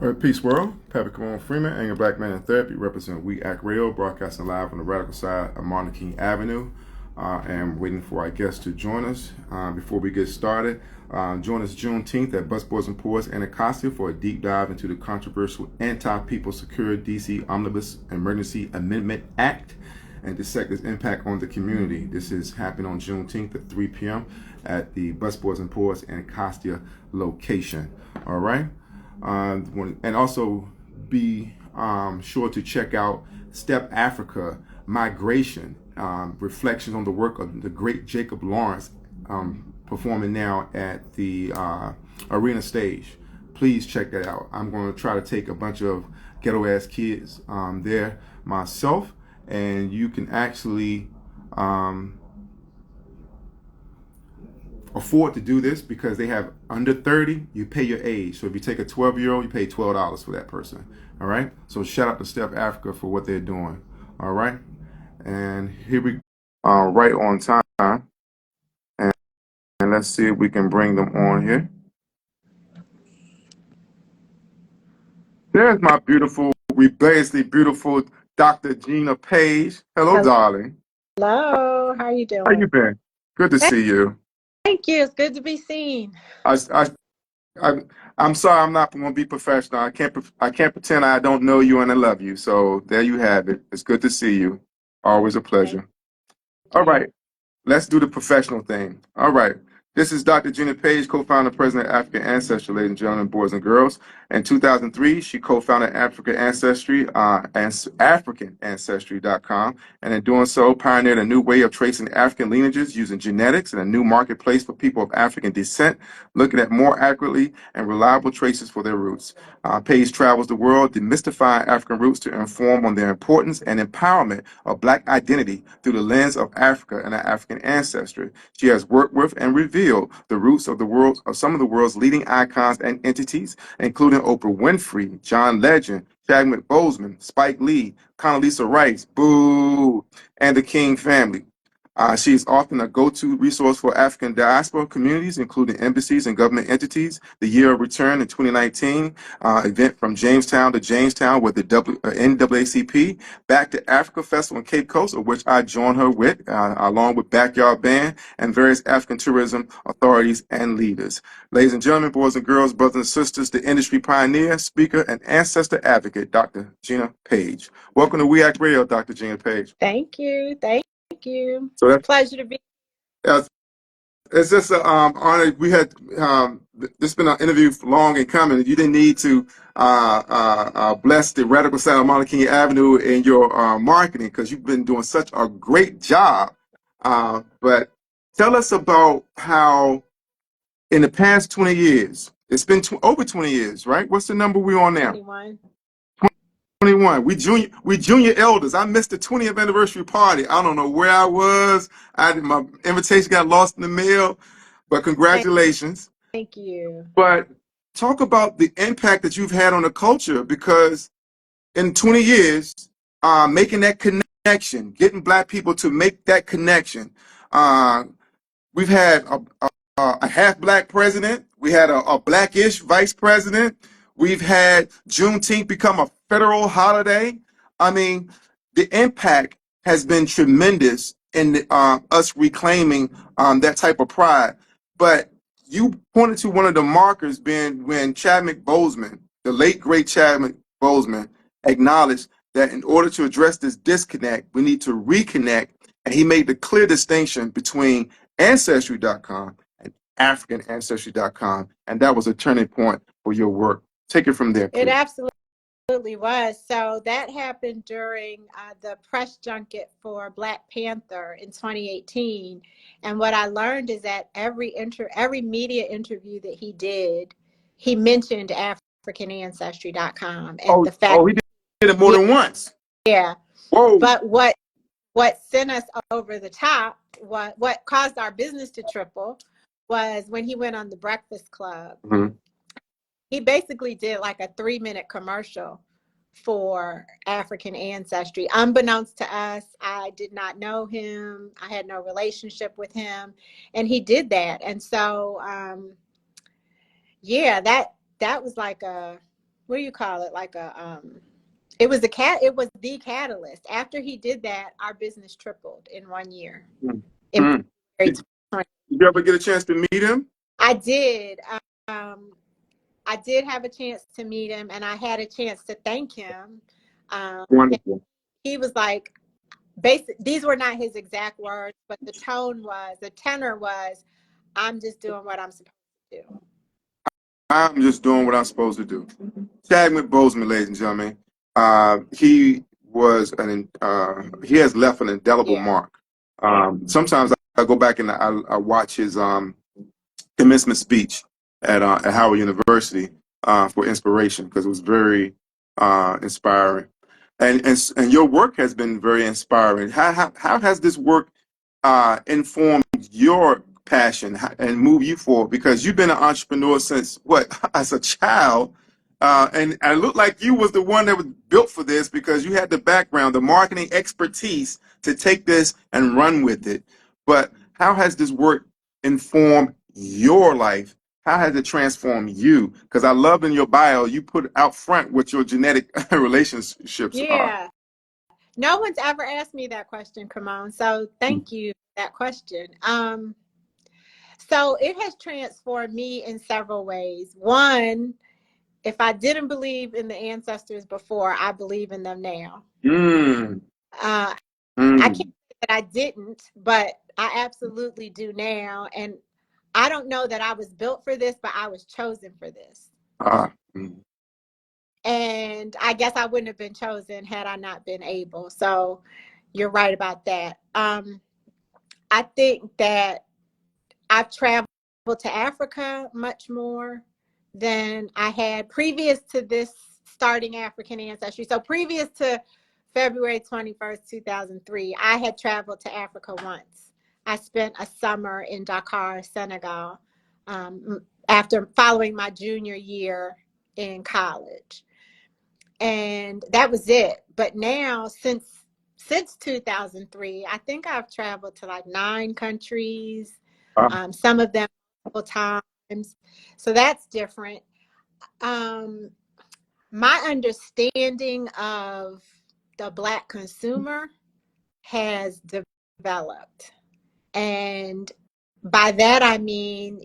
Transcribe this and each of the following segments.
All right, peace world. Patrick Camone Freeman, Angry Black Man in Therapy, represent We Act Radio, broadcasting live on the radical side of Martin Luther King Avenue. And waiting for our guests to join us. Before we get started, join us Juneteenth at Busboys and Poets Anacostia for a deep dive into the controversial Anti-People Security DC Omnibus Emergency Amendment Act and dissect its impact on the community. This is happening on Juneteenth at 3 p.m. at the Busboys and Poets Anacostia location. All right? And also be sure to check out Step Africa Migration, reflections on the work of the great Jacob Lawrence, performing now at the arena stage. Please check that out. I'm going to try to take a bunch of ghetto ass kids there myself, and you can actually afford to do this because they have under 30, you pay your age. So if you take a 12-year-old, you pay $12 for that person. All right. So shout out to Step Africa for what they're doing. All right. And here we right on time. And let's see if we can bring them on here. There's my beautiful, rebelliously beautiful Dr. Gina Page. Hello, darling. Hello. How you How you doing? been? Good to see you. Thank you. It's good to be seen. I'm sorry, I'm not going to be professional. I can't pretend I don't know you and I love you. So there you have it. It's good to see you. Always a pleasure. All right, let's do the professional thing. All right. This is Dr. Gina Page, co-founder and president of African Ancestry, ladies and gentlemen, boys and girls. In 2003, she co-founded African Ancestry and AfricanAncestry.com, and in doing so, pioneered a new way of tracing African lineages using genetics and a new marketplace for people of African descent, looking at more accurately and reliable traces for their roots. Page travels the world, demystifying African roots to inform on their importance and empowerment of Black identity through the lens of Africa and our African ancestry. She has worked with and revealed the roots of some of the world's leading icons and entities, including Oprah Winfrey, John Legend, Chadwick Boseman, Spike Lee, Condoleezza Rice, Boo, and the King family. She is often a go-to resource for African diaspora communities, including embassies and government entities. The Year of Return in 2019 event from Jamestown to Jamestown with the NAACP, Back to Africa Festival in Cape Coast, of which I joined her with, along with Backyard Band and various African tourism authorities and leaders. Ladies and gentlemen, boys and girls, brothers and sisters, the industry pioneer, speaker, and ancestor advocate, Dr. Gina Page. Welcome to We Act Radio, Dr. Gina Page. Thank you. Thank you. So that's Pleasure to be. It's just an honor. We had this has been an interview long in coming. You didn't need to bless the radical side of Martin Luther King Avenue in your marketing because you've been doing such a great job. But tell us about how in the past 20 years, it's been over 20 years, right? What's the number we're on now? 21. 21. We junior elders. I missed the 20th anniversary party. I don't know where I was. My invitation got lost in the mail, but congratulations. Thank you. But talk about the impact that you've had on the culture, because in 20 years, making that connection, getting Black people to make that connection. We've had a half Black president. We had a Blackish vice president. We've had Juneteenth become a federal holiday. I mean, the impact has been tremendous in us reclaiming that type of pride. But you pointed to one of the markers being when Chadwick Boseman, the late great Chadwick Boseman, acknowledged that in order to address this disconnect, we need to reconnect. And he made the clear distinction between Ancestry.com and AfricanAncestry.com. And that was a turning point for your work. Take it from there, please. It absolutely was. So that happened during the press junket for Black Panther in 2018. And what I learned is that every media interview that he did, he mentioned AfricanAncestry.com and the fact. Oh, he did it more than once. Yeah. Whoa. But what sent us over the top, what caused our business to triple, was when he went on the Breakfast Club. Mm-hmm. He basically did like a 3-minute commercial for African Ancestry. Unbeknownst to us, I did not know him. I had no relationship with him. And he did that. And so, yeah, that was like a what do you call it? Like it was the catalyst. After he did that, our business tripled in 1 year. In Mm. February Did 2020. you ever get a chance to meet him? I did. I did have a chance to meet him, and I had a chance to thank him. And Wonderful. he was like, these were not his exact words, but the tenor was, I'm just doing what I'm supposed to do. I'm just doing what I'm supposed to do. Chadwick Boseman, ladies and gentlemen, he has left an indelible Yeah. mark. Sometimes I go back and I watch his commencement speech at Howard University for inspiration, because it was very inspiring, and your work has been very inspiring. How has this work informed your passion and move you forward? Because you've been an entrepreneur since what, as a child, and it looked like you was the one that was built for this, because you had the background, the marketing expertise to take this and run with it. But how has this work informed your life? How has it transformed you? Because I love in your bio you put out front what your genetic relationships are. Yeah. No one's ever asked me that question, Kamon. So thank you for that question. So it has transformed me in several ways. One, if I didn't believe in the ancestors before, I believe in them now. Mm, Uh, I can't mm, say that I didn't, but I absolutely do now. And I don't know that I was built for this, but I was chosen for this. mm. And I guess I wouldn't have been chosen had I not been able. So you're right about that. I think that I've traveled to Africa much more than I had previous to this starting African ancestry. So previous to February 21st, 2003, I had traveled to Africa once. I spent a summer in Dakar, Senegal, after following my junior year in college. And that was it. But now, since 2003, I think I've traveled to like 9 countries, Ah, some of them multiple times. So that's different. Um, my understanding of the Black consumer has developed. And by that, I mean,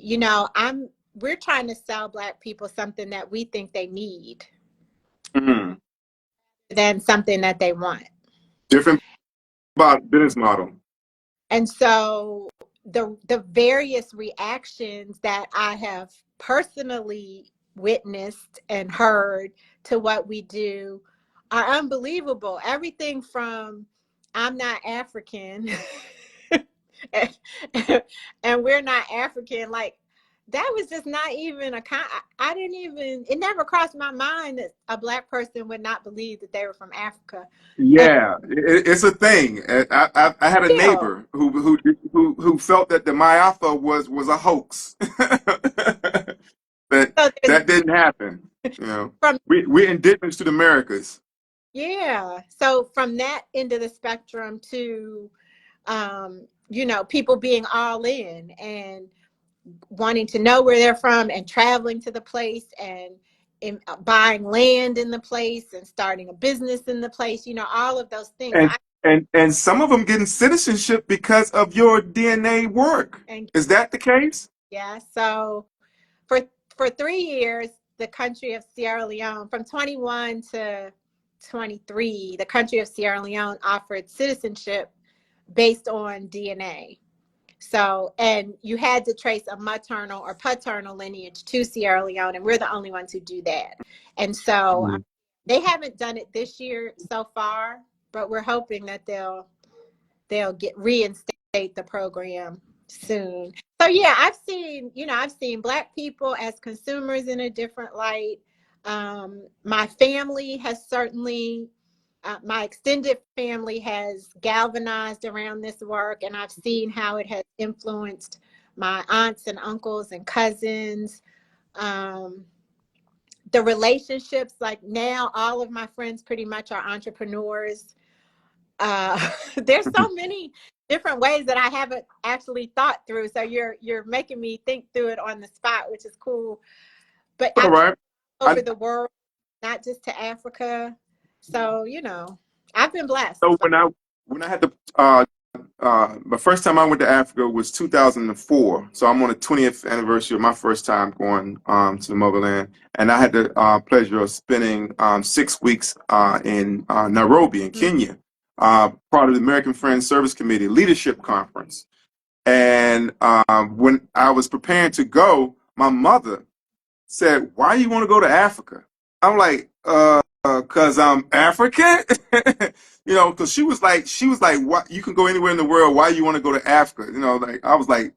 we're trying to sell Black people something that we think they need mm. than something that they want. Different about business model. And so the various reactions that I have personally witnessed and heard to what we do are unbelievable. Everything from I'm not African and we're not African, like that was just not even I didn't even, it never crossed my mind that a Black person would not believe that they were from Africa. And Yeah, it's a thing. I had a still, neighbor who felt that the Mayafa was a hoax. That so there's that didn't happen. You know, from we're indigenous to the Americas. yeah. So from that end of the spectrum to, people being all in and wanting to know where they're from and traveling to the place and buying land in the place and starting a business in the place, all of those things. And and some of them getting citizenship because of your DNA work. And Is that the case? yeah, so for for 3 years, the country of Sierra Leone, from 21 to 23, the country of Sierra Leone offered citizenship based on DNA. So, and you had to trace a maternal or paternal lineage to Sierra Leone, and we're the only ones who do that. And so Mm. they haven't done it this year so far, but we're hoping that they'll reinstate the program soon. So yeah, I've seen Black people as consumers in a different light. My family has certainly, my extended family has galvanized around this work, and I've seen how it has influenced my aunts and uncles and cousins. Um, the relationships, like now, all of my friends pretty much are entrepreneurs. There's so many different ways that I haven't actually thought through. So you're making me think through it on the spot, which is cool. But All I've traveled right. I over the world. not just to Africa. So, I've been blessed. So when I had the my first time I went to Africa was 2004. So I'm on the 20th anniversary of my first time going to the motherland, and I had the pleasure of spending 6 weeks in Nairobi in Kenya, part of the American Friends Service Committee Leadership Conference. And when I was preparing to go, my mother said, "Why do you want to go to Africa?" I'm like, "Cause I'm African." Because she was like, "What? You can go anywhere in the world. Why do you want to go to Africa?" Like I was like,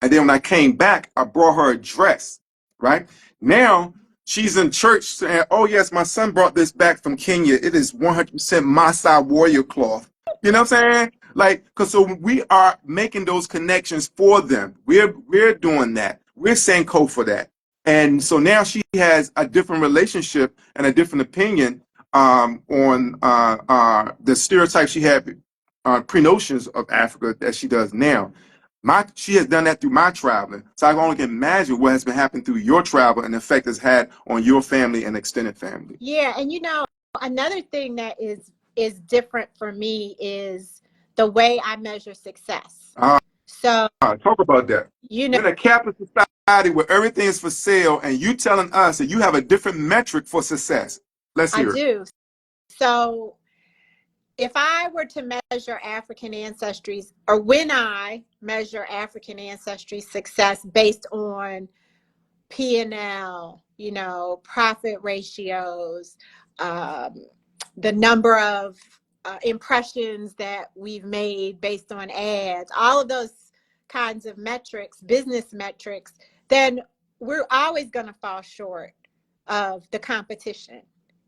and then when I came back, I brought her a dress. Right now, she's in church saying, "Oh yes, my son brought this back from Kenya. It is 100% Maasai warrior cloth." You know what I'm saying? Like, because so we are making those connections for them. We're doing that. We're saying code for that. And so now she has a different relationship and a different opinion on the stereotypes she had, pre-notions of Africa that she does now. She has done that through my traveling. So I can only imagine what has been happening through your travel and the effect it's had on your family and extended family. Yeah, and another thing that is different for me is the way I measure success. So Talk about that. you know We're in a capitalist society where everything is for sale, and you telling us that you have a different metric for success. Let's I hear it. do. So if I were to measure African ancestries, or when I measure African ancestry success based on P&L, profit ratios, um, the number of impressions that we've made based on ads, all of those kinds of metrics, business metrics, then we're always going to fall short of the competition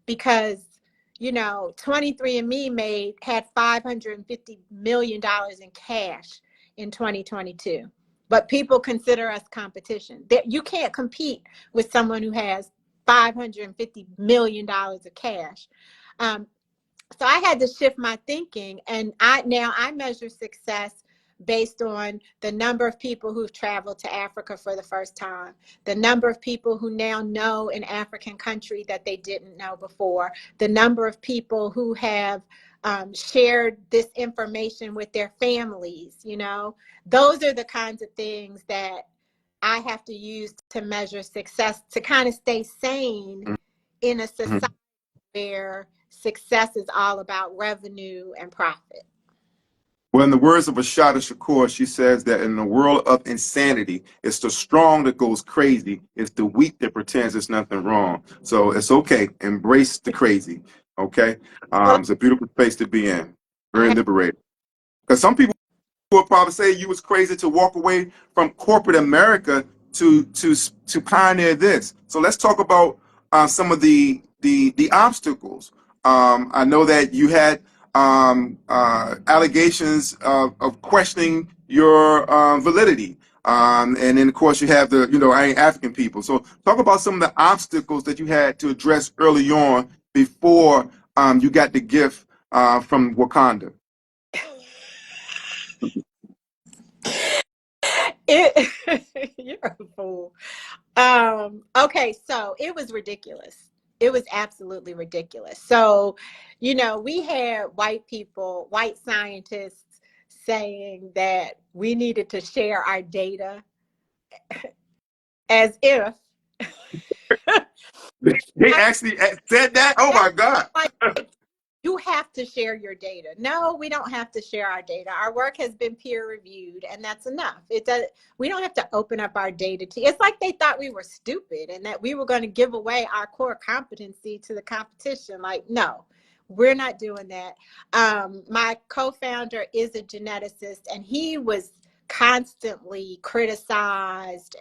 because 23andMe had $550 million in cash in 2022. But people consider us competition. You can't compete with someone who has $550 million of cash. So I had to shift my thinking, and I measure success based on the number of people who've traveled to Africa for the first time, the number of people who now know an African country that they didn't know before, the number of people who have shared this information with their families. Those are the kinds of things that I have to use to measure success, to kind of stay sane in a society where success is all about revenue and profit. Well, in the words of Ashada Shakur, she says that in the world of insanity, it's the strong that goes crazy. It's the weak that pretends there's nothing wrong. So it's okay. Embrace the crazy. Okay. Well, It's a beautiful space to be in. Very I liberating. Because some people would probably say you was crazy to walk away from corporate America to pioneer this. So let's talk about some of the obstacles. I know that you had allegations of questioning your validity. And then of course you have I ain't African people. So talk about some of the obstacles that you had to address early on before you got the gift from Wakanda. You're a fool. Okay, so it was ridiculous. It was absolutely ridiculous. So, we had white scientists saying that we needed to share our data as if They actually said that? Oh my God. like you have to share your data. No, we don't have to share our data. Our work has been peer reviewed, and that's enough. We don't have to open up our data to. It's like they thought we were stupid and that we were going to give away our core competency to the competition. Like, no, we're not doing that. My co-founder is a geneticist, and he was constantly criticized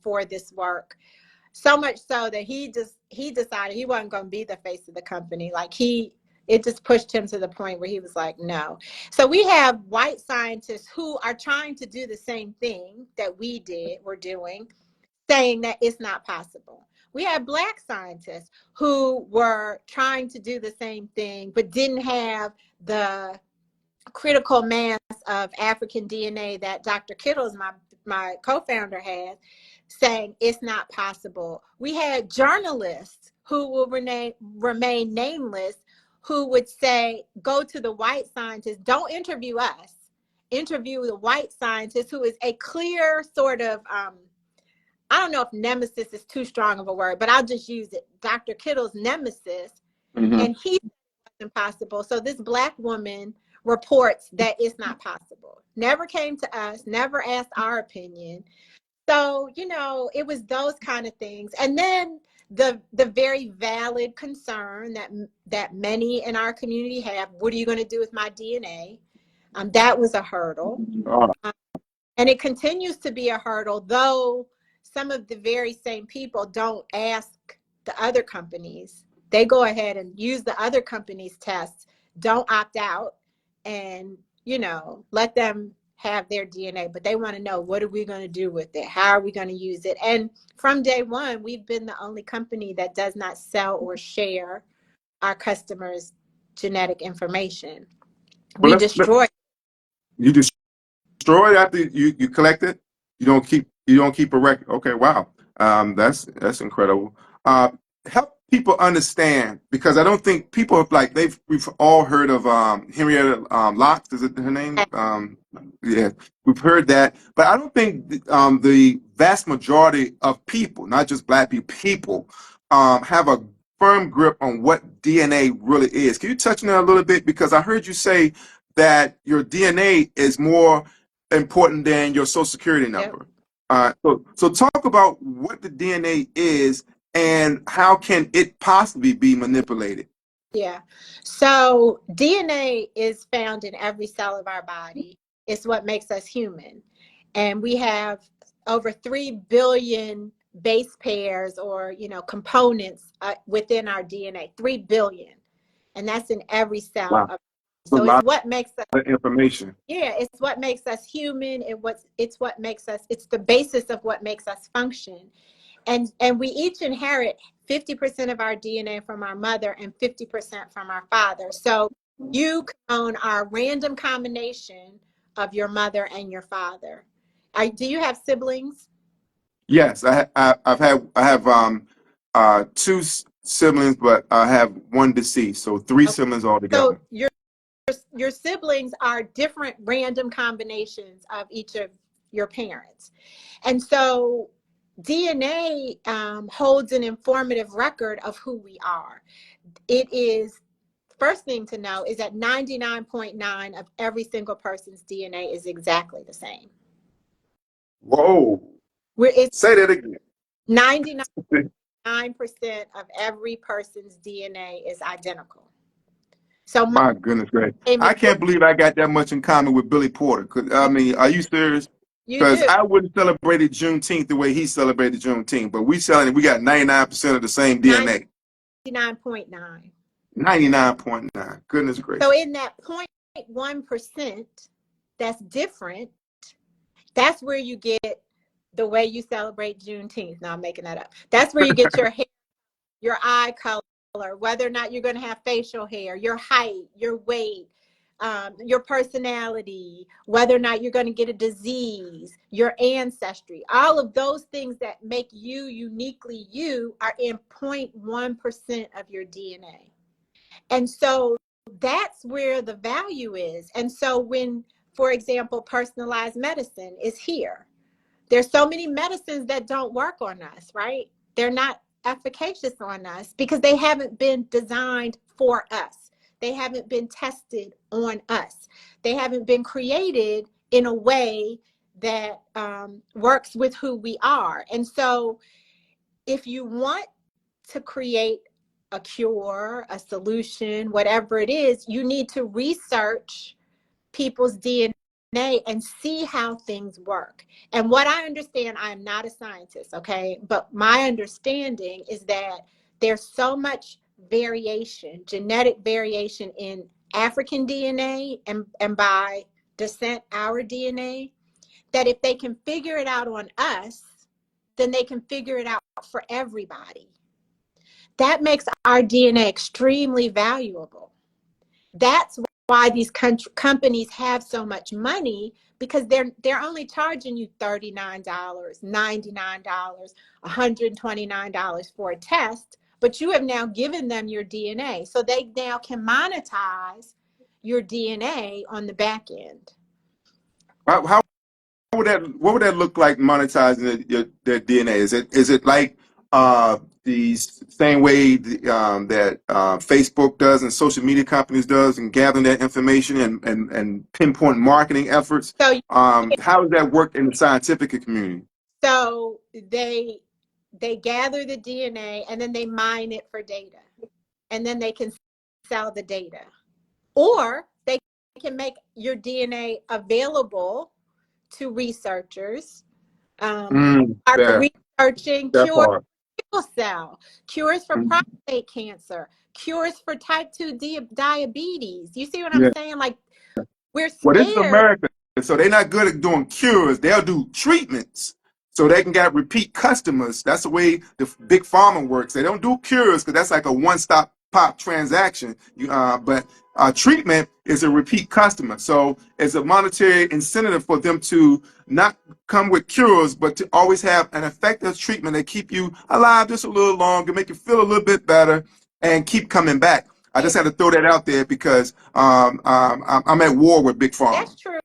for this work. So much so that he decided he wasn't going to be the face of the company. It just pushed him to the point where he was like, no. So we have white scientists who are trying to do the same thing that we're doing, saying that it's not possible. We have Black scientists who were trying to do the same thing, but didn't have the critical mass of African DNA that Dr. Kittles, my co-founder, had, saying it's not possible. We had journalists who will remain nameless, who would say, go to the white scientist, don't interview us, interview the white scientist, who is a clear sort of, I don't know if nemesis is too strong of a word, but I'll just use it. Dr. Kittle's nemesis, and he said it's impossible. So this Black woman reports that it's not possible. Never came to us, never asked our opinion. So, you know, it was those kind of things. And then the very valid concern that many in our community have, what are you going to do with my DNA? That was a hurdle. And it continues to be a hurdle, though some of the very same people don't ask the other companies. They go ahead and use the other companies' tests, don't opt out, and, you know, let them have their DNA. But they want to know, what are we going to do with it? How are we going to use it? And from day one, we've been the only company that does not sell or share our customers' genetic information. We destroy. You destroy it after you collect it. You don't keep a record. Okay, wow. That's incredible. Help people understand, because I don't think people have, like, we've all heard of Henrietta Locke. Is it her name? Yeah, we've heard that, but I don't think the vast majority of people, not just Black people, have a firm grip on what DNA really is. Can you touch on that a little bit? Because I heard you say that your DNA is more important than your social security number. Yep. So talk about what the DNA is and how can it possibly be manipulated. Yeah. So DNA is found in every cell of our body. It's what makes us human. And we have over 3 billion base pairs, or, you know, components within our DNA, 3 billion. And that's in every cell. Wow. So it's what makes us information. Yeah, it's what makes us human. It's what makes us, it's the basis of what makes us function. And we each inherit 50% of our DNA from our mother and 50% from our father. So you own our random combination of your mother and your father. Do you have siblings? Yes, I have 2 siblings, but I have 1 deceased, so 3 siblings altogether. So your siblings are different random combinations of each of your parents. And so DNA holds an informative record of who we are. It is, first thing to know is that 99.9% of every single person's DNA is exactly the same. Whoa. Say that again. 99% of every person's DNA is identical. So my goodness gracious. I can't believe I got that much in common with Billy Porter. I mean, are you serious? Because I wouldn't celebrate Juneteenth the way he celebrated Juneteenth, but we got 99% of the same DNA. 99.9. 99.9. Goodness gracious. So in that 0.1% that's different, that's where you get the way you celebrate Juneteenth. Now I'm making that up. That's where you get your hair, your eye color, whether or not you're going to have facial hair, your height, your weight, your personality, whether or not you're going to get a disease, your ancestry. All of those things that make you uniquely you are in 0.1% of your DNA. And so that's where the value is. And so when, for example, personalized medicine is here, there's so many medicines that don't work on us, right? They're not efficacious on us because they haven't been designed for us. They haven't been tested on us. They haven't been created in a way that works with who we are. And so if you want to create a cure, a solution, whatever it is, you need to research people's DNA and see how things work. And what I understand, I am not a scientist, okay? But my understanding is that there's so much variation, genetic variation in African DNA and by descent, our DNA, that if they can figure it out on us, then they can figure it out for everybody. That makes our DNA extremely valuable. That's why these companies have so much money, because they're only charging you $39, $99, $129 for a test, but you have now given them your DNA. So they now can monetize your DNA on the back end. How would that, what would that look like, monetizing their DNA? Is it like the same way that Facebook does and social media companies does, and gathering that information and pinpoint marketing efforts? So How does that work in the scientific community? so they gather the DNA and then they mine it for data, and then they can sell the data, or they can make your DNA available to researchers are That researching that cures part. for sickle cell, cures for Mhm. prostate cancer, cures for type 2 diabetes. You see what I'm Yeah. saying? Like, we're Well, this is scared. America, so they're not good at doing cures. They'll do treatments, so they can get repeat customers. That's the way the big pharma works. They don't do cures because that's like a one-stop pop transaction. But treatment is a repeat customer, so it's a monetary incentive for them to not come with cures, but to always have an effective treatment that keep you alive just a little longer, make you feel a little bit better, and keep coming back. I Yeah, just had to throw that out there because I'm at war with Big Pharma. that's true.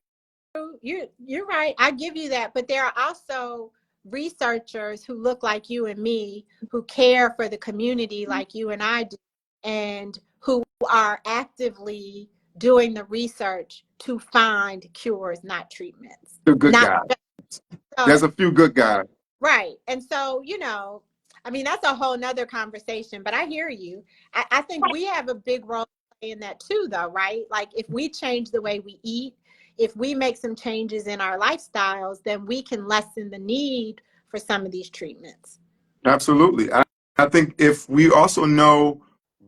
You're right. I give you that. But there are also researchers who look like you and me, who care for the community like you and I do, and who are actively doing the research to find cures, not treatments. The good Not guy. so There's a few good guys. right. And so, I mean, that's a whole nother conversation, but I hear you. I think we have a big role to play in that too, though, right? Like, if we change the way we eat, if we make some changes in our lifestyles, then we can lessen the need for some of these treatments. Absolutely. I think if we also know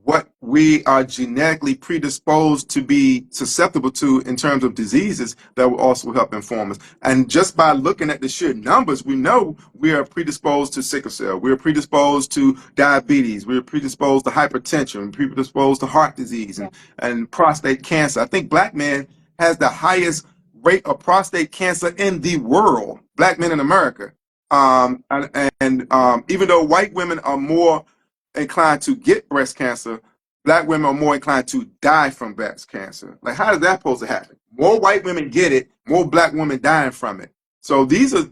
what we are genetically predisposed to be susceptible to in terms of diseases, that will also help inform us. And just by looking at the sheer numbers, we know we are predisposed to sickle cell. We're predisposed to diabetes. We're predisposed to hypertension. We're predisposed to heart disease Yeah. and prostate cancer. I think black men has the highest rate of prostate cancer in the world, black men in America. And even though white women are more inclined to get breast cancer, black women are more inclined to die from breast cancer. Like, how does that supposed to happen? More white women get it, more black women dying from it. So these are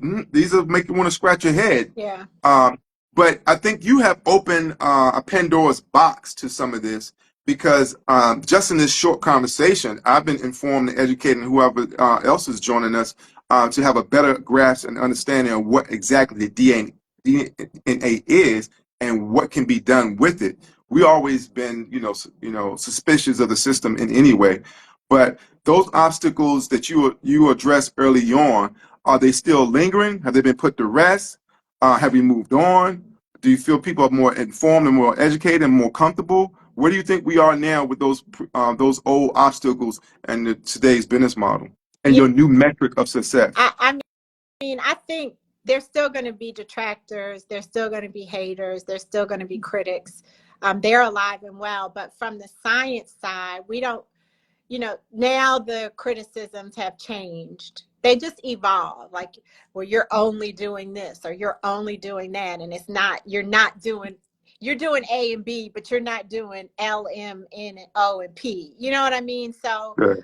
make you want to scratch your head. Yeah. Um, but I think you have opened a Pandora's box to some of this, because just in this short conversation, I've been informed and educating whoever else is joining us to have a better grasp and understanding of what exactly the DNA is and what can be done with it. We always been, suspicious of the system in any way, but those obstacles that you addressed early on, are they still lingering? Have they been put to rest? Have we moved on? Do you feel people are more informed and more educated and more comfortable? Where do you think we are now with those old obstacles and today's business model and Yeah. your new metric of success? I mean, I think there's still going to be detractors. There's still going to be haters. There's still going to be critics. They're alive and well. But from the science side, we don't, now the criticisms have changed. They just evolve. Like, well, you're only doing this or you're only doing that. And you're doing A and B, but you're not doing L, M, N, and O, and P. You know what I mean? So Good.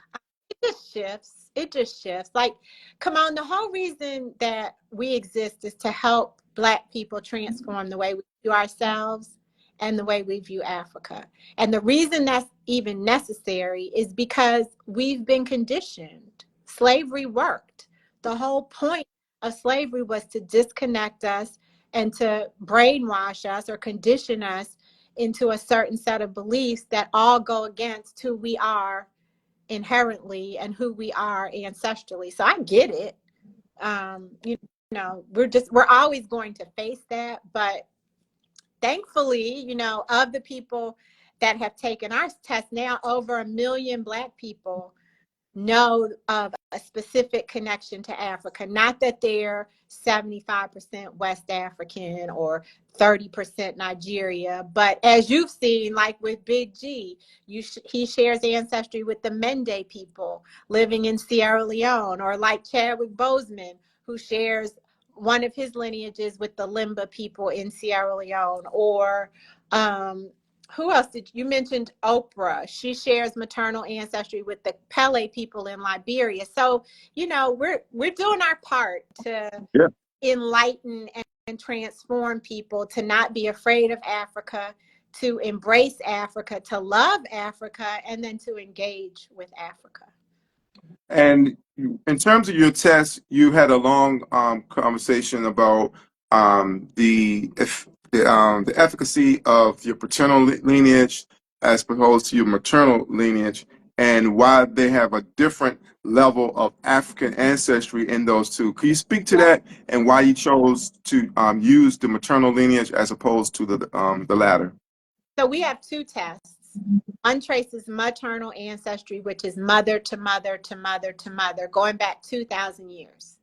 it just shifts. Like, come on, the whole reason that we exist is to help Black people transform the way we view ourselves and the way we view Africa. And the reason that's even necessary is because we've been conditioned. Slavery worked. The whole point of slavery was to disconnect us and to brainwash us or condition us into a certain set of beliefs that all go against who we are inherently and who we are ancestrally. So I get it. We're always going to face that, but thankfully, of the people that have taken our test, now over 1 million Black people know of a specific connection to Africa. Not that they're 75% West African or 30% Nigeria, but as you've seen, like with Big G, he shares ancestry with the Mende people living in Sierra Leone, or like Chadwick Boseman, who shares one of his lineages with the Limba people in Sierra Leone, or Who else did you mentioned? Oprah. She shares maternal ancestry with the Pele people in Liberia. So, we're doing our part to Yeah. enlighten and transform people to not be afraid of Africa, to embrace Africa, to love Africa, and then to engage with Africa. And in terms of your test, you had a long conversation about the efficacy of your paternal lineage as opposed to your maternal lineage, and why they have a different level of African ancestry in those two. Can you speak to that and why you chose to use the maternal lineage as opposed to the latter? So we have two tests. One traces maternal ancestry, which is mother to mother to mother to mother, going back 2,000 years.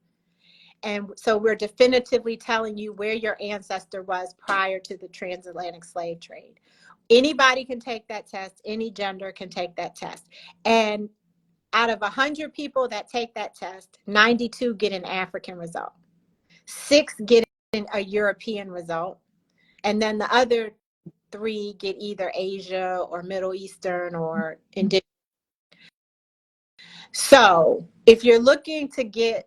And so we're definitively telling you where your ancestor was prior to the transatlantic slave trade. Anybody can take that test. Any gender can take that test. And out of 100 people that take that test, 92 get an African result. 6 get a European result. And then the other 3 get either Asia or Middle Eastern or indigenous. So if you're looking to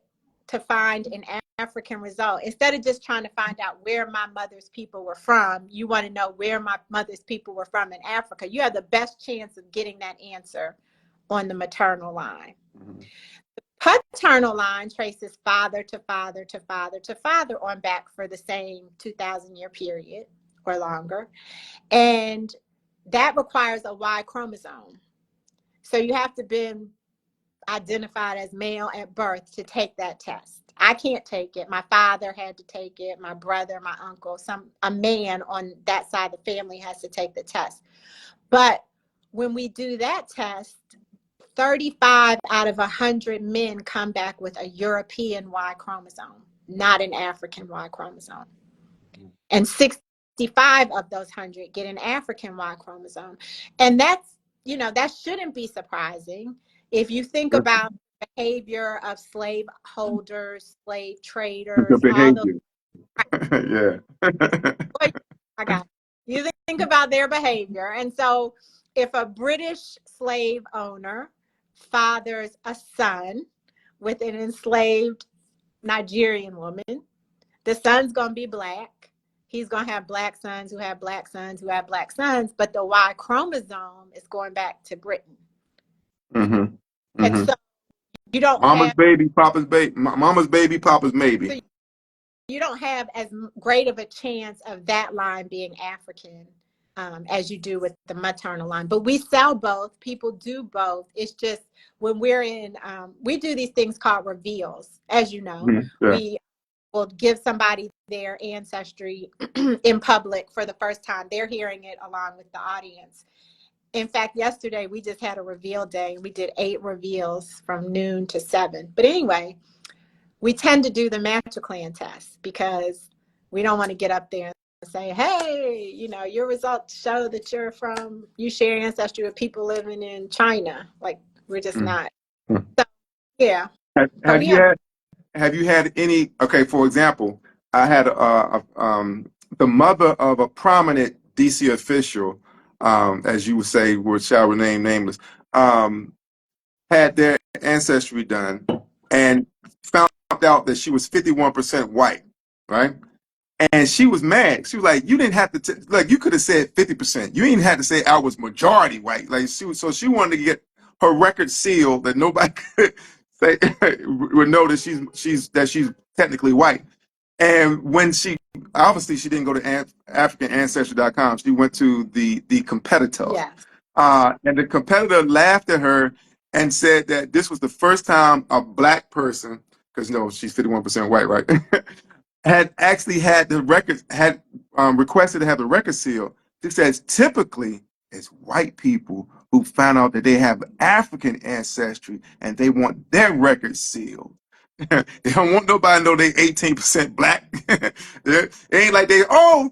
find an African result, instead of just trying to find out where my mother's people were from, you want to know where my mother's people were from in Africa. You have the best chance of getting that answer on the maternal line. Mm-hmm. The paternal line traces father to father to father to father on back for the same 2,000-year period or longer. And that requires a Y chromosome. So you have to be identified as male at birth to take that test. I can't take it. My father had to take it. My brother, my uncle, a man on that side of the family has to take the test. But when we do that test, 35 out of 100 men come back with a European Y chromosome, not an African Y chromosome. And 65 of those 100 get an African Y chromosome. And that shouldn't be surprising. If you think about the behavior of slave holders, slave traders, The behavior. Yeah. I got it. You think about their behavior. And so if a British slave owner fathers a son with an enslaved Nigerian woman, the son's going to be Black. He's going to have Black sons who have Black sons who have Black sons, but the Y chromosome is going back to Britain. Mm-hmm. Mm-hmm. And so you don't Mama's baby, Papa's baby. Mama's baby, Papa's maybe. So you don't have as great of a chance of that line being African as you do with the maternal line. But we sell both. People do both. It's just when we're we do these things called reveals, as you know. Mm-hmm. Yeah. We will give somebody their ancestry in public for the first time. They're hearing it along with the audience. In fact, yesterday we just had a reveal day. We did 8 reveals from noon to 7. But anyway, we tend to do the master clan test because we don't want to get up there and say, hey, your results show that you share ancestry with people living in China. Like, we're just not. So, yeah. Have you had any, okay, for example, I had the mother of a prominent DC official, as you would say, shall remain nameless, had their ancestry done and found out that she was 51% white, right? And she was mad. She was like, you didn't have to, you could have said 50%. You didn't have to say I was majority white. So she wanted to get her record sealed that nobody could say, would know that she's technically white. And when she didn't go to AfricanAncestry.com. She went to the competitor. Yeah. And the competitor laughed at her and said that this was the first time a Black person, because she's 51% white, right? had actually requested to have the record sealed. She says typically it's white people who found out that they have African ancestry and they want their record sealed. They don't want nobody to know they 18% Black. It ain't like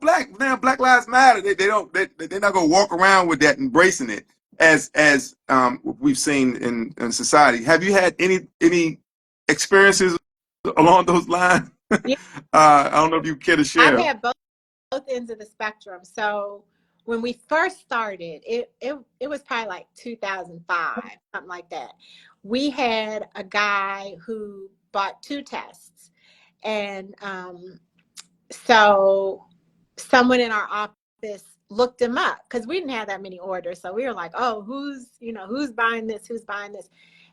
Black now, Black Lives Matter. They're not gonna walk around with that, embracing it as we've seen in society. Have you had any experiences along those lines? Yeah. I don't know if you care to share. I've had both ends of the spectrum. So when we first started, it was probably like 2005, something like that. We had a guy who bought 2 tests, and so someone in our office looked him up because we didn't have that many orders. So we were like, oh, who's buying this? Who's buying this?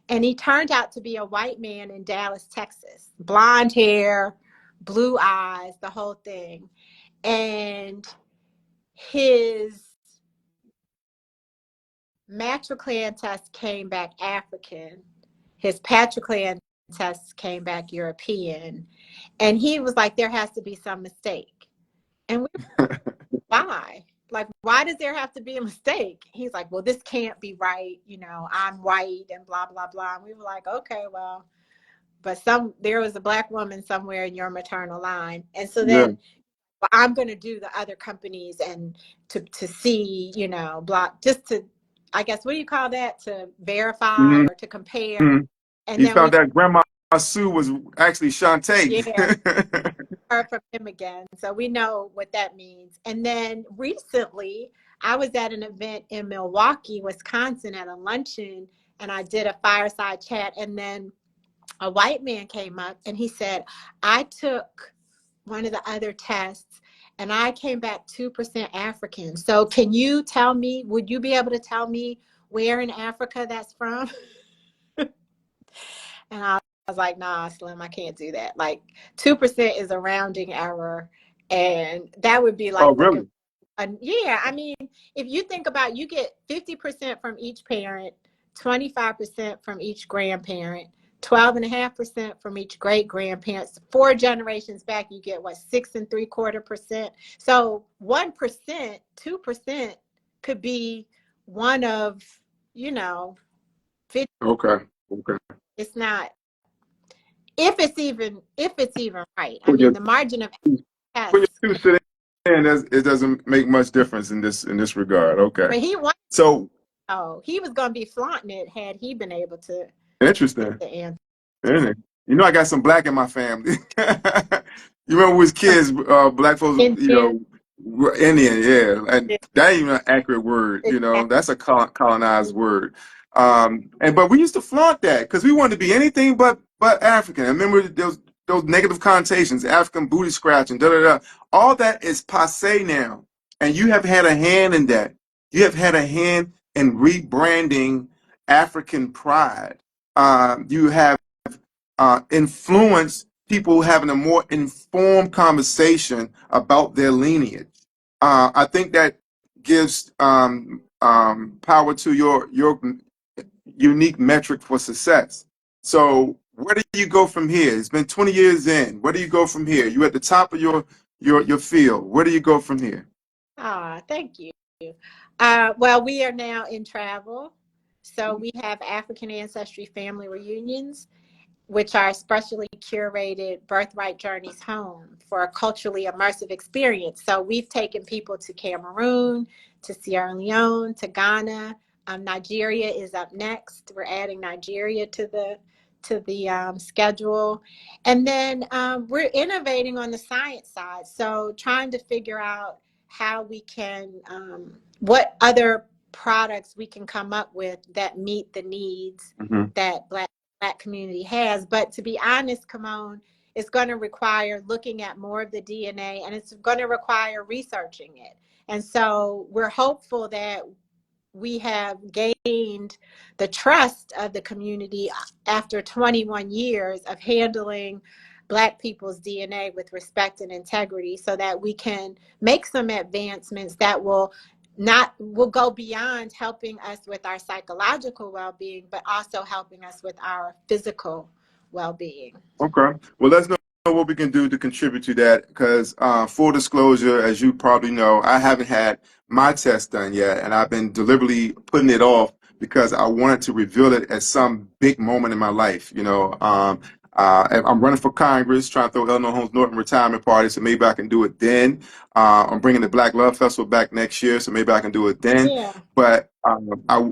And he turned out to be a white man in Dallas, Texas, blonde hair, blue eyes, the whole thing. And his matriclan test came back African. His patriclan test came back European. And he was like, there has to be some mistake. And we were like, why? Like, why does there have to be a mistake? He's like, well, this can't be right. I'm white and blah, blah, blah. And we were like, okay, well, but there was a Black woman somewhere in your maternal line. And so then I'm going to do the other companies and to see, block, just to, I guess, what do you call that? To verify or to compare. And you then found that Grandma Sue was actually Shantae. Yeah. Heard from him again. So we know what that means. And then recently, I was at an event in Milwaukee, Wisconsin at a luncheon, and I did a fireside chat. And then a white man came up and he said, I took one of the other tests and I came back 2% African. So can you tell me, would you be able to tell me where in Africa that's from? And I was like, nah, Slim, I can't do that. Like 2% is a rounding error. And that would be like, oh, really? Yeah, I mean, if you think about, you get 50% from each parent, 25% from each grandparent, 12.5% from each great grandparent. 4 generations back, you get what, 6.75%. So 1%, 2% could be one of, 50. Okay. It's not, if it's even right. I mean, the margin of When error. you sit in, it doesn't make much difference in this regard. Okay. But he wanted. So He was going to be flaunting it had he been able to. interesting. The answer. Isn't it? I got some Black in my family. You remember as kids, Black folks, Indian. were Indian, yeah, and Yeah, that ain't even an accurate word. exactly. That's a colonized word. But we used to flaunt that because we wanted to be anything but African. I remember those negative connotations, African booty scratching, da da da. All that is passe now, and you have had a hand in that. You have had a hand in rebranding African pride. You have influence people having a more informed conversation about their lineage. I think that gives power to your unique metric for success. So where do you go from here? It's been 20 years in. Where do you go from here? You're at the top of your field. Where do you go from here? Thank you. Well, we are now in travel. So we have African ancestry family reunions, which are specially curated birthright journeys home for a culturally immersive experience. So we've taken people to Cameroon, to Sierra Leone, to Ghana. Nigeria is up next. We're adding Nigeria to the schedule. And then we're innovating on the science side. So trying to figure out how we can, what other products we can come up with that meet the needs that Black community has. But to be honest, Kimon, it's going to require looking at more of the DNA, and it's going to require researching it. And so we're hopeful that we have gained the trust of the community after 21 years of handling Black people's DNA with respect and integrity, so that we can make some advancements that will go beyond helping us with our psychological well-being, but also helping us with our physical well-being. Okay. Well, let's know what we can do to contribute to that because full disclosure, as you probably know, I haven't had my test done yet, and I've been deliberately putting it off because I wanted to reveal it at some big moment in my life. I'm running for Congress, trying to throw Eleanor Holmes Norton retirement party, so maybe I can do it then. I'm bringing the Black Love Festival back next year, so maybe I can do it then. Yeah. But I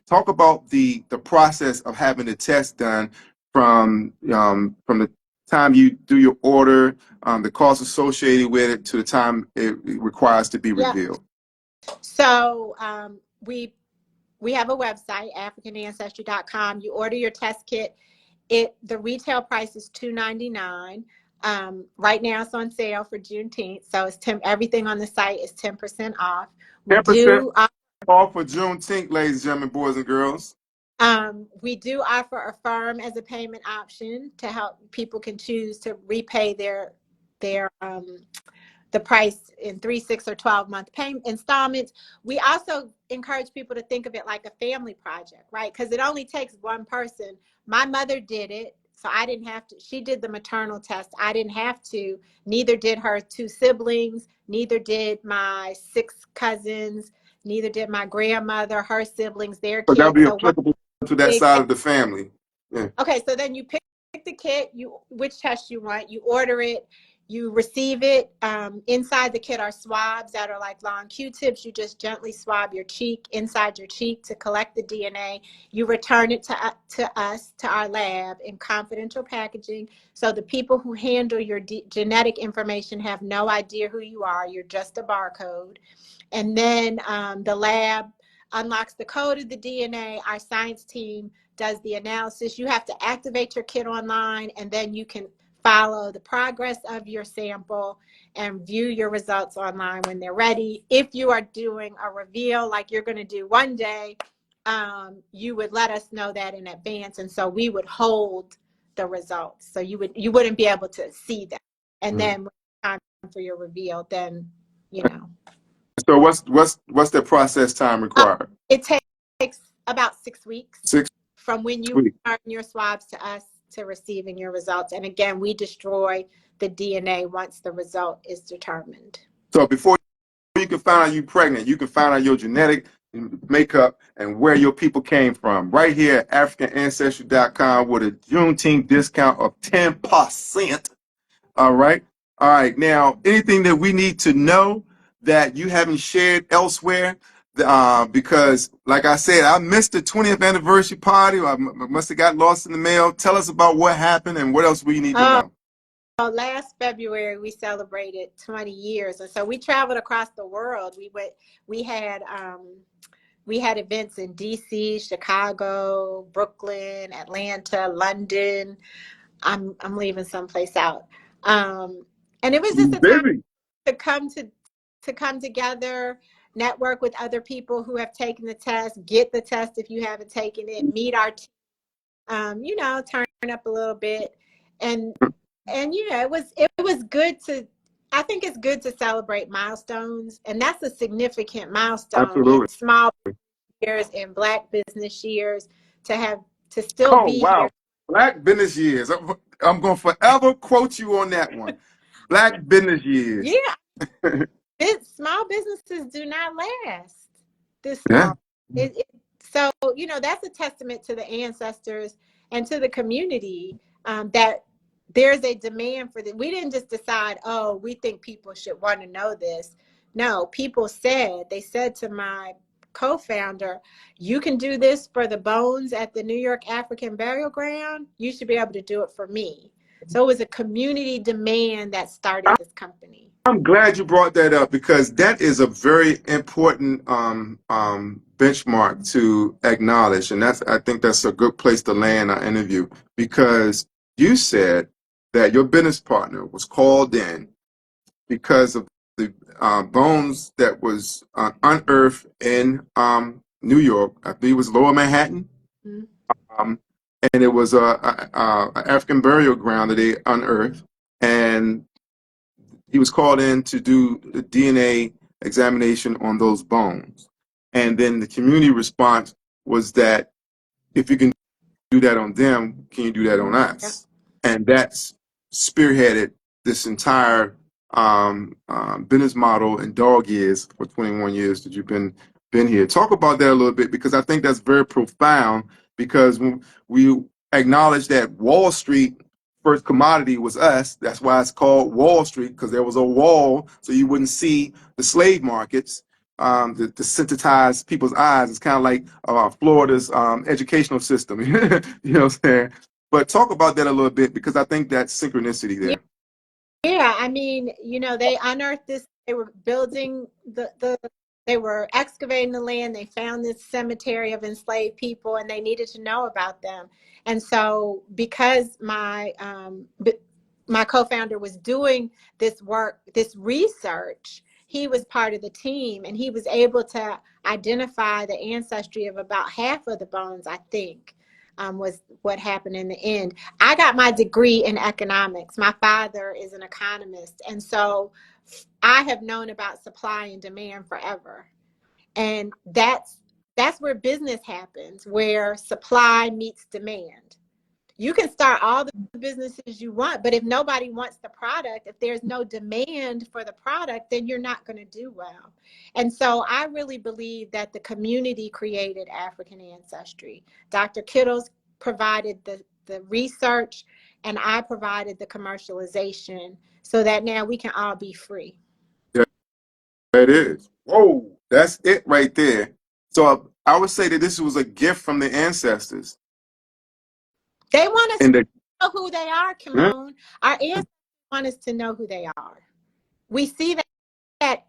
talk about the process of having the test done from the time you do your order, the cost associated with it, to the time it requires to be revealed. So we have a website, AfricanAncestry.com. You order your test kit. The retail price is $2.99. Right now it's on sale for Juneteenth, so it's everything on the site is 10% off. We 10% do off for Juneteenth, ladies and gentlemen, boys and girls. we do offer Affirm as a payment option to help people can choose to repay their the price in 3, 6, or 12-month payment installments. We also encourage people to think of it like a family project, right? Because it only takes one person. My mother did it, so I didn't have to. She did the maternal test. I didn't have to. Neither did her 2 siblings. Neither did my 6 cousins. Neither did my grandmother, her siblings, their So that'll kids. be So one applicable to that big. side of the family. Yeah. Okay, so then you pick the kit, which test you want, you order it, you receive it. Inside the kit are swabs that are like long Q-tips. You just gently swab your cheek, inside your cheek, to collect the DNA. You return it to us, to our lab, in confidential packaging. So the people who handle your genetic information have no idea who you are. You're just a barcode. And then the lab unlocks the code of the DNA. Our science team does the analysis. You have to activate your kit online, and then you can follow the progress of your sample and view your results online when they're ready. If you are doing a reveal like you're going to do one day, you would let us know that in advance, and so we would hold the results, so you wouldn't be able to see them. And then when it's time for your reveal, then you know. So what's the process time required? It takes about 6 weeks 6 from when you weeks. return your swabs to us to receiving your results. And again, we destroy the DNA once the result is determined. So before you can find out you're pregnant, you can find out your genetic makeup and where your people came from. Right here at AfricanAncestry.com with a Juneteenth discount of 10%. All right. All right. Now, anything that we need to know that you haven't shared elsewhere, because, like I said, I missed the 20th anniversary party. I must have got lost in the mail. Tell us about what happened and what else we need to know. Last February we celebrated 20 years, and so we traveled across the world. We had events in DC, Chicago, Brooklyn, Atlanta, London. I'm leaving someplace out. And it was just a time to come together, network with other people who have taken the test, get the test if you haven't taken it, meet our team, turn up a little bit. And it was good to, I think it's good to celebrate milestones, and that's a significant milestone in Absolutely. small years, in Black business years, to still Oh, be wow. here. Black business years. I'm going to forever quote you on that one. Black business years. Yeah. Small businesses do not last this Yeah. long. So, that's a testament to the ancestors and to the community, that there's a demand for this. We didn't just decide, oh, we think people should want to know this. No, they said to my co-founder, you can do this for the bones at the New York African Burial Ground. You should be able to do it for me. So it was a community demand that started this company. I'm glad you brought that up because that is a very important benchmark to acknowledge, and I think that's a good place to land our interview because you said that your business partner was called in because of the bones that was unearthed in New York. I believe it was Lower Manhattan, um, and it was a African burial ground that they unearthed, and he was called in to do the DNA examination on those bones. And then the community response was that if you can do that on them, can you do that on us? And that's spearheaded this entire business model in dog years for 21 years that you've been here. Talk about that a little bit because I think that's very profound because when we acknowledge that Wall Street first commodity was us. That's why it's called Wall Street because there was a wall so you wouldn't see the slave markets to sensitize people's eyes. It's kind of like Florida's educational system. You know what I'm saying? But talk about that a little bit because I think that's synchronicity there. Yeah, I mean, they unearthed this. They were building the They were excavating the land. They found this cemetery of enslaved people, and they needed to know about them. And so, because my co-founder was doing this work, this research, he was part of the team, and he was able to identify the ancestry of about half of the bones, I think. Was what happened in the end. I got my degree in economics. My father is an economist. And so I have known about supply and demand forever. And that's where business happens, where supply meets demand. You can start all the businesses you want, but if nobody wants the product, if there's no demand for the product, then you're not going to do well. And so I really believe that the community created African ancestry. Dr. Kittles provided the research, and I provided the commercialization so that now we can all be free. Yeah, that is. Whoa, that's it right there. So I would say that this was a gift from the ancestors. They want us And to know who they are, Kimon. Our ancestors want us to know who they are. We see that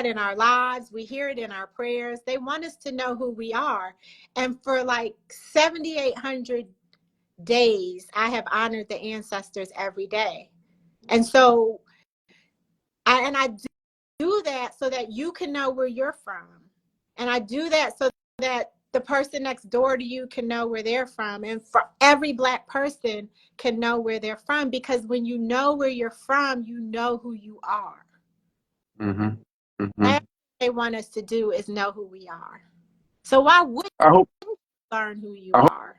in our lives. We hear it in our prayers. They want us to know who we are. And for like 7,800 days, I have honored the ancestors every day. And so I do that so that you can know where you're from. And I do that so that the person next door to you can know where they're from. And for every Black person can know where they're from, because when you know where you're from, you know who you are. Mm-hmm. Mm-hmm. What they want us to do is know who we are. So why wouldn't you learn who you are?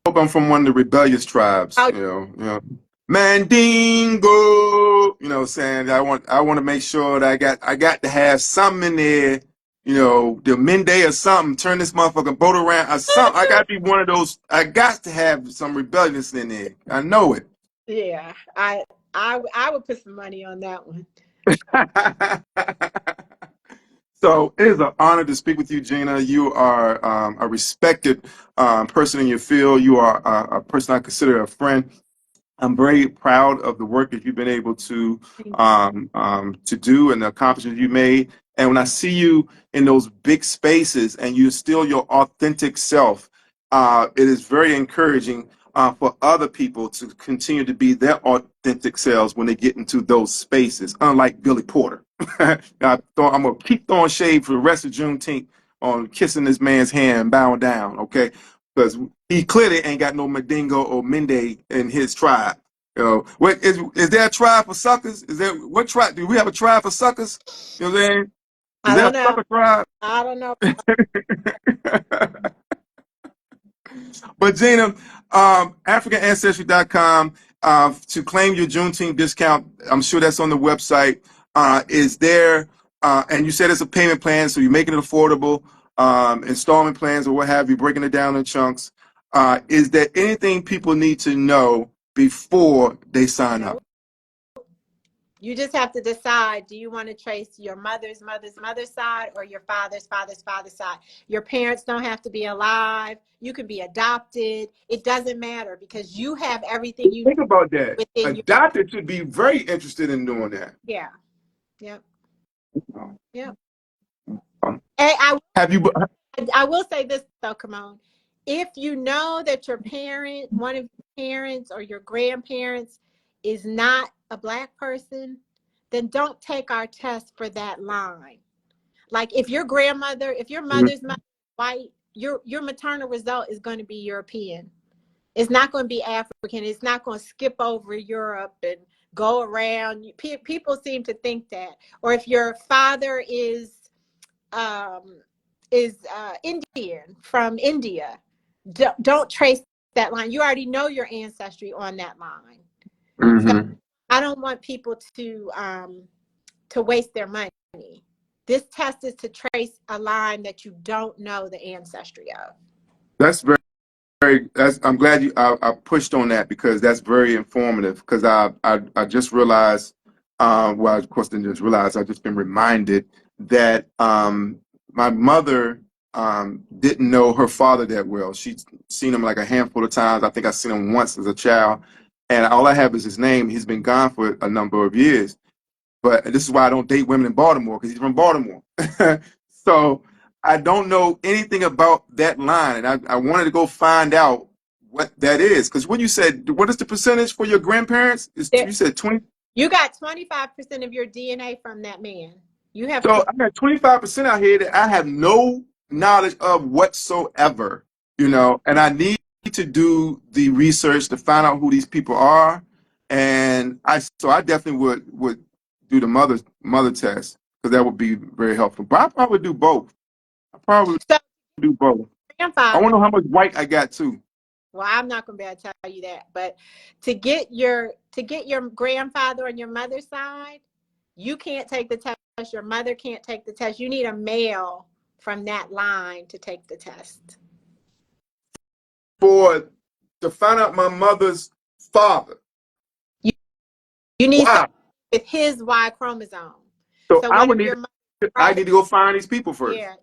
I hope I'm from one of the rebellious tribes, you know, Mandingo, you know, saying I want to make sure that I got to have something in there, you know, the Mende or something, turn this motherfucking boat around or something. I got to be one of those. I got to have some rebellious in there. I know it. Yeah, I would put some money on that one. So it is an honor to speak with you, Gina. You are a respected person in your field. You are a person I consider a friend. I'm very proud of the work that you've been able to do and the accomplishments you made. And when I see you in those big spaces and you're still your authentic self, it is very encouraging for other people to continue to be their authentic selves when they get into those spaces, unlike Billy Porter. I'm going to keep throwing shade for the rest of Juneteenth on kissing this man's hand and bowing down, okay? Because he clearly ain't got no Mandingo or Mende in his tribe. You know, what is there a tribe for suckers? Is there what tribe? Do we have a tribe for suckers? You know what I'm saying? Is there a sucker tribe? I don't know. But Gina, AfricanAncestry.com, to claim your Juneteenth discount, I'm sure that's on the website. Is there, and you said it's a payment plan, so you're making it affordable, installment plans or what have you, breaking it down in chunks. Is there anything people need to know before they sign up? You just have to decide, do you want to trace your mother's side or your father's side? Your parents don't have to be alive. You can be adopted. It doesn't matter, because you have everything you think about that. Within Adopted should be very interested in doing that. Yeah. Yep. Yep. Hey, I will say this though, Kimon. If you know that your parent, one of your parents or your grandparents is not a Black person, then don't take our test for that line. Like if your mother's mother is white, your maternal result is going to be European. It's not going to be African. It's not going to skip over Europe and go around. People seem to think that. Or if your father is Indian, from India, don't trace that line. You already know your ancestry on that line. Mm-hmm. So I don't want people to waste their money. This test is to trace a line that you don't know the ancestry of. That's very, I'm glad I pushed on that, because that's very informative. Because I just realized, well, of course, didn't just realize, I've just been reminded that my mother didn't know her father that well. She'd seen him like a handful of times. I think I've seen him once as a child, and all I have is his name. He's been gone for a number of years. But this is why I don't date women in Baltimore, because he's from Baltimore. So I don't know anything about that line, and I wanted to go find out what that is. Because when you said, what is the percentage for your grandparents? There, You said 20. you got 25% of your DNA from that man. You have So I got 25% out here that I have no knowledge of whatsoever, and I need to do the research to find out who these people are. And I definitely would do the mother test because that would be very helpful. But I probably do both. I probably so do both. I grandfather. want to know how much white I got too. Well, I'm not going to be able to tell you that, but to get your grandfather on your mother's side, you can't take the test. Your mother can't take the test. You need a male from that line to take the test. To find out my mother's father. You, you need Wow. someone with his Y chromosome. So So what if your I brother? need to go find these people first. Yeah.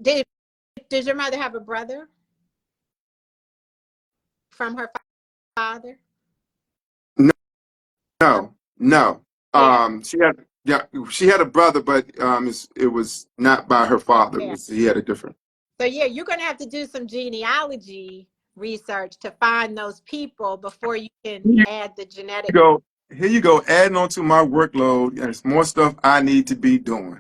Does your mother have a brother from her father? No, no. Yeah. She had a brother, but it was not by her father. Yeah. He had a different. So yeah, you're going to have to do some genealogy research to find those people before you can Here add the you genetic. go. Here you go, adding on to my workload. There's more stuff I need to be doing.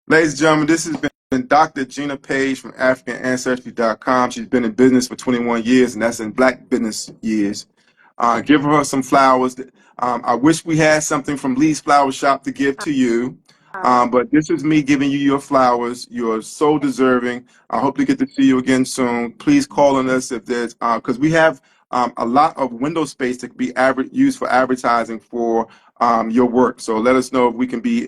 Ladies and gentlemen, this has been Dr. Gina Page from AfricanAncestry.com. She's been in business for 21 years, and that's in Black business years. Give her some flowers. I wish we had something from Lee's Flower Shop to give to you. But this is me giving you your flowers. You're so deserving. I hope to get to see you again soon. Please call on us if there's, because we have a lot of window space that can be used for advertising for your work. So let us know if we can be